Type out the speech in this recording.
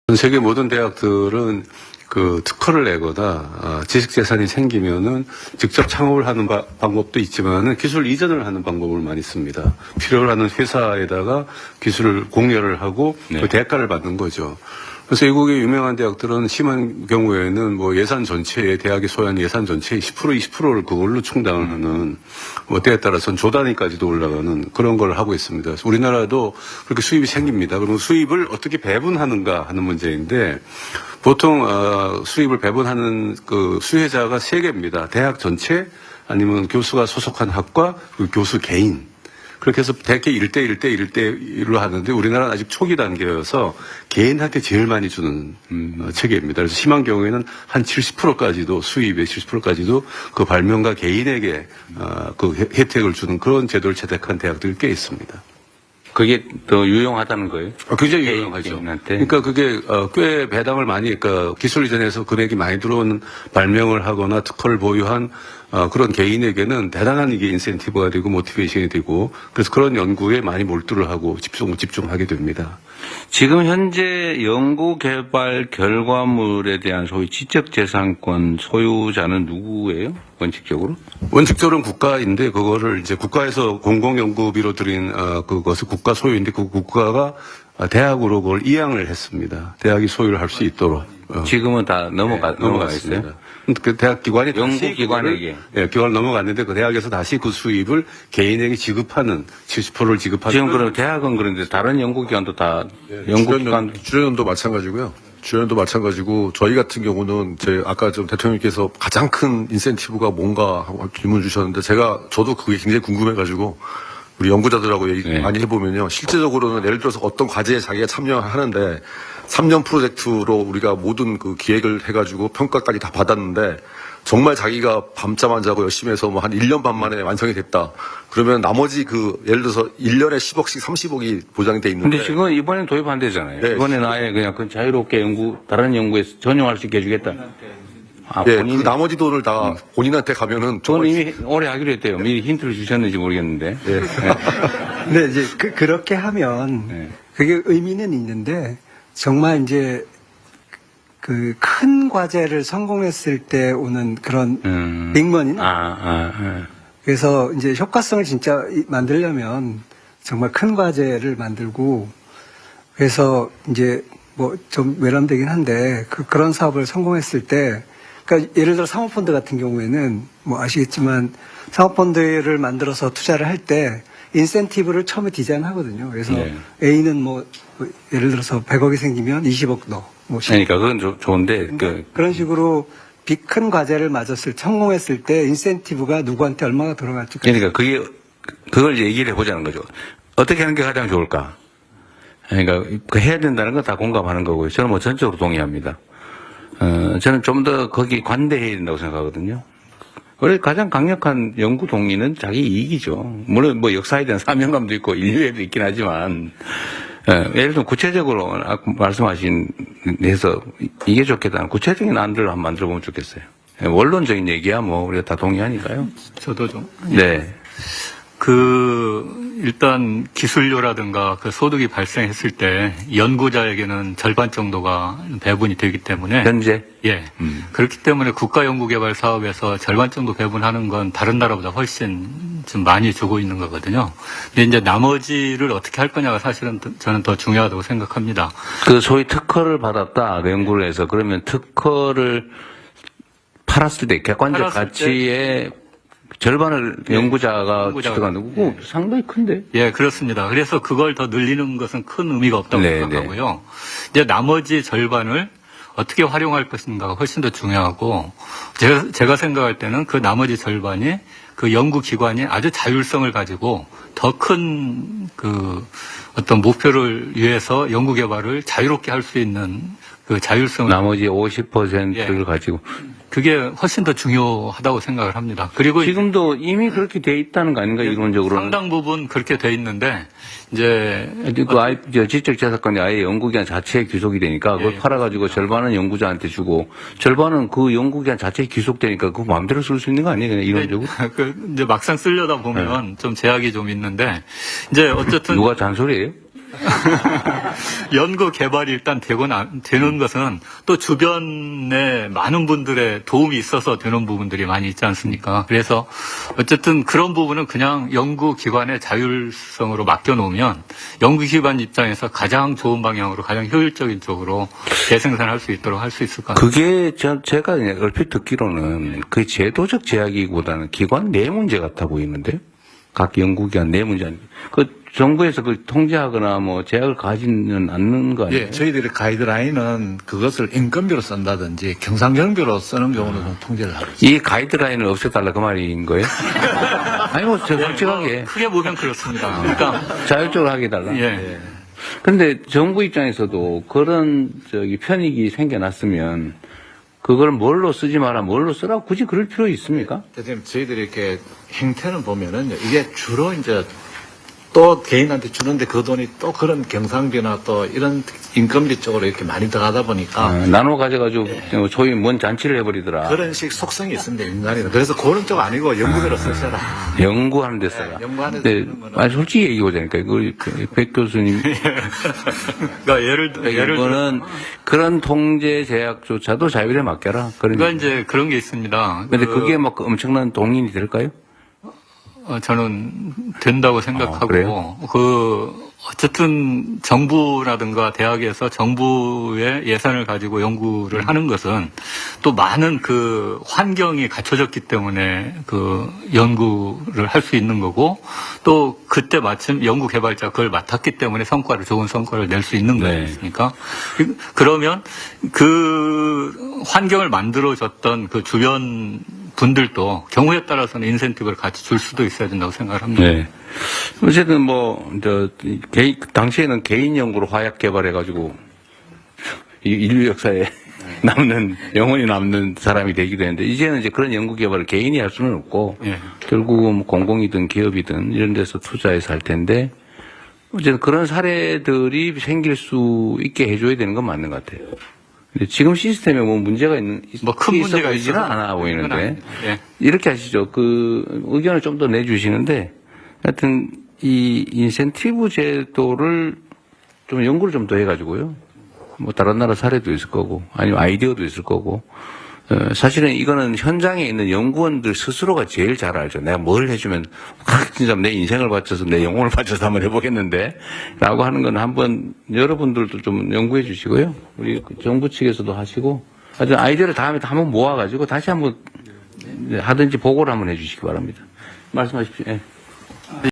전 세계 모든 대학들은 그 특허를 내거나 지식재산이 생기면은 직접 창업을 하는 방법도 있지만은 기술 이전을 하는 방법을 많이 씁니다. 필요로 하는 회사에다가 기술을 공여를 하고 네. 그 대가를 받는 거죠. 그래서 외국의 유명한 대학들은 심한 경우에는 뭐 예산 전체에 대학이 소유한 예산 전체의 10% 20%를 그걸로 충당을 하는 뭐 때에 따라서는 조 단위까지도 올라가는 그런 걸 하고 있습니다. 그래서 우리나라도 그렇게 수입이 생깁니다. 그러면 수입을 어떻게 배분하는가 하는 문제인데 보통 수입을 배분하는 그 수혜자가 세 개입니다. 대학 전체 아니면 교수가 소속한 학과 그리고 교수 개인. 그렇게 해서 대개 1대1로 하는데 우리나라는 아직 초기 단계여서 개인한테 제일 많이 주는 체계입니다. 그래서 심한 경우에는 한 70%까지도 수입의 70%까지도 그 발명가 개인에게 그 혜택을 주는 그런 제도를 채택한 대학들이 꽤 있습니다. 그게 더 유용하다는 거예요? 굉장히 유용하죠. 개인한테. 그러니까 그게 꽤 배당을 많이, 그러니까 기술 이전에서 금액이 많이 들어온 발명을 하거나 특허를 보유한 그런 개인에게는 대단한 이게 인센티브가 되고 모티베이션이 되고 그래서 그런 연구에 많이 몰두를 하고 집중하게 됩니다. 지금 현재 연구개발 결과물에 대한 소위 지적재산권 소유자는 누구예요? 원칙적으로? 원칙적으로는 국가인데 그거를 이제 국가에서 공공연구비로 들인 그것을 국가 소유인데 그 국가가 대학으로 그걸 이양을 했습니다. 대학이 소유를 할 수 있도록. 지금은 다 넘어가 있어요? 넘어갔습니다. 그 대학 기관이 연구기관에게. 기관 넘어갔는데 그 대학에서 다시 그 수입을 개인에게 지급하는 70%를 지급하는. 지금 그럼 대학은 그런데 다른 연구기관도 다 연구기관 주련도 마찬가지고요. 주련도 마찬가지고 저희 같은 경우는 아까 좀 대통령께서 가장 큰 인센티브가 뭔가 하고 질문 주셨는데 저도 그게 굉장히 궁금해가지고 우리 연구자들하고 얘기 네. 많이 해보면요. 실제적으로는 예를 들어서 어떤 과제에 자기가 참여하는데 3년 프로젝트로 우리가 모든 그 기획을 해가지고 평가까지 다 받았는데 정말 자기가 밤잠 안 자고 열심히 해서 뭐 한 1년 반 만에 완성이 됐다. 그러면 나머지 예를 들어서 1년에 10억씩 30억이 보장이 돼 있는데. 근데 지금 이번엔 도입 안 되잖아요. 네. 이번에는 아예 그냥 그 자유롭게 다른 연구에 전용할 수 있게 해주겠다. 예, 본인이, 그 나머지 돈을 다 본인한테 가면은 저는 이미 오래 하기로 했대요. 미리 힌트를 주셨는지 모르겠는데. 예. 네, 이제 그렇게 하면 네. 그게 의미는 있는데 정말 이제 그 큰 과제를 성공했을 때 오는 그런 빅머니는 그래서 이제 효과성을 진짜 만들려면 정말 큰 과제를 만들고 그래서 이제 뭐 좀 외람되긴 한데 그런 사업을 성공했을 때 그러니까 예를 들어 사모펀드 같은 경우에는 뭐 아시겠지만 사모펀드를 만들어서 투자를 할 때 인센티브를 처음에 디자인하거든요. 그래서 네. A는 뭐 예를 들어서 100억이 생기면 20억 넣어. 뭐 그러니까 그건 좋은데 그런 식으로 큰 과제를 성공했을 때 인센티브가 누구한테 얼마가 들어갈지. 그러니까 그걸 얘기를 해보자는 거죠. 어떻게 하는 게 가장 좋을까? 그러니까 그 해야 된다는 건 다 공감하는 거고요. 저는 뭐 전적으로 동의합니다. 저는 좀 더 거기 관대해야 된다고 생각하거든요. 원래 가장 강력한 연구 동의는 자기 이익이죠. 물론 뭐 역사에 대한 사명감도 있고 인류에도 있긴 하지만, 예를 들면 구체적으로 말씀하신 데서 이게 좋겠다는 구체적인 안들을 한번 만들어 보면 좋겠어요. 원론적인 얘기야 뭐 우리가 다 동의하니까요. 저도 좀. 네. 일단 기술료라든가 그 소득이 발생했을 때 연구자에게는 절반 정도가 배분이 되기 때문에. 현재? 예. 그렇기 때문에 국가연구개발 사업에서 절반 정도 배분하는 건 다른 나라보다 훨씬 좀 많이 주고 있는 거거든요. 근데 이제 나머지를 어떻게 할 거냐가 사실은 저는 더 중요하다고 생각합니다. 그 소위 특허를 받았다, 연구를 해서. 그러면 특허를 팔았을 때 객관적 가치의 절반을 연구자가 취득하는 거고 상당히 큰데. 예, 그렇습니다. 그래서 그걸 더 늘리는 것은 큰 의미가 없다고 생각하고요. 이제 나머지 절반을 어떻게 활용할 것인가가 훨씬 더 중요하고 제가 생각할 때는 그 나머지 절반이 그 연구기관이 아주 자율성을 가지고 더 큰 어떤 목표를 위해서 연구개발을 자유롭게 할 수 있는 그 자율성을 나머지 50%를 가지고. 그게 훨씬 더 중요하다고 생각을 합니다. 그리고 지금도 이미 그렇게 돼 있다는 거 아닌가, 이론적으로는? 상당 부분 그렇게 돼 있는데 이제 지적재산권이 아예 연구기관 자체에 귀속이 되니까 그걸 팔아가지고 절반은 연구자한테 주고 절반은 그 연구기관 자체에 귀속되니까 그거 마음대로 쓸 수 있는 거 아니에요, 그냥 이론적으로? 이제 막상 쓰려다 보면 좀 제약이 좀 있는데 이제 어쨌든 누가 잔소리예요? 연구 개발이 일단 되는 것은 또 주변에 많은 분들의 도움이 있어서 되는 부분들이 많이 있지 않습니까? 그래서 어쨌든 그런 부분은 그냥 연구기관의 자율성으로 맡겨놓으면 연구기관 입장에서 가장 좋은 방향으로 가장 효율적인 쪽으로 재생산할 수 있도록 할 수 있을 것 같아요. 그게 제가 얼핏 듣기로는 그 제도적 제약이보다는 기관 내 문제 같아 보이는데요. 각 연구기관 내 문제 아니고. 그 정부에서 그 통제하거나 뭐 제약을 가지는 않는 거 아니에요? 예, 저희들의 가이드라인은 그것을 인건비로 쓴다든지 경상경비로 쓰는 경우는 좀 통제를 하고 있습니다. 이 가이드라인을 없애달라 그 말인 거예요? 아니 뭐 솔직하게 크게 보면 그렇습니다. 그러니까 자율적으로 하게 해달라. 예. 근데 정부 입장에서도 그런 편익이 생겨났으면 그걸 뭘로 쓰지 마라, 뭘로 쓰라고 굳이 그럴 필요 있습니까? 지금 저희들이 이렇게 행태는 보면은 이게 주로 이제 또 개인한테 주는데 그 돈이 또 그런 경상비나 또 이런 인건비 쪽으로 이렇게 많이 들어가다 보니까 나눠 가져가지고 소위 뭔 잔치를 해버리더라. 그런 식 속성이 있습니다, 인간이는. 그래서 그런 쪽 아니고 연구비로 쓰셔라. 연구하는 데 써라. 연구하는 데 근데 쓰는 거는 아니, 솔직히 얘기하자니까 백 교수님 그러니까 예를 들어 이거는 그런 통제 제약조차도 자율에 맡겨라. 그러니까 이제 그런 게 있습니다. 근데 그게 막 엄청난 동인이 될까요? 저는 된다고 생각하고, 그래요? 어쨌든 정부라든가 대학에서 정부의 예산을 가지고 연구를 하는 것은 또 많은 그 환경이 갖춰졌기 때문에 그 연구를 할 수 있는 거고, 또 그때 마침 연구 개발자가 그걸 맡았기 때문에 좋은 성과를 낼 수 있는 네. 거니까. 그러면 그 환경을 만들어줬던 그 주변 분들도 경우에 따라서는 인센티브를 같이 줄 수도 있어야 된다고 생각을 합니다. 네. 어쨌든 당시에는 개인 연구로 화약 개발해가지고 인류 역사에 영원히 남는 사람이 되기도 했는데 이제는 이제 그런 연구 개발을 개인이 할 수는 없고 예. 결국은 공공이든 기업이든 이런 데서 투자해서 할 텐데 어쨌든 그런 사례들이 생길 수 있게 해줘야 되는 건 맞는 것 같아요. 근데 지금 시스템에 뭐 문제가 큰 문제가 보이지는 있어서 않아 보이는데 예. 이렇게 하시죠. 그 의견을 좀 더 내주시는데 하여튼 이 인센티브 제도를 좀 연구를 좀 더 해가지고요. 뭐 다른 나라 사례도 있을 거고 아니면 아이디어도 있을 거고 사실은 이거는 현장에 있는 연구원들 스스로가 제일 잘 알죠. 내가 뭘 해주면 진짜 내 인생을 바쳐서 내 영혼을 바쳐서 한번 해보겠는데 라고 하는 건 한번 여러분들도 좀 연구해 주시고요. 우리 정부 측에서도 하시고 하여튼 아이디어를 다음에 한번 모아가지고 다시 한번 하든지 보고를 한번 해 주시기 바랍니다. 말씀하십시오. 예.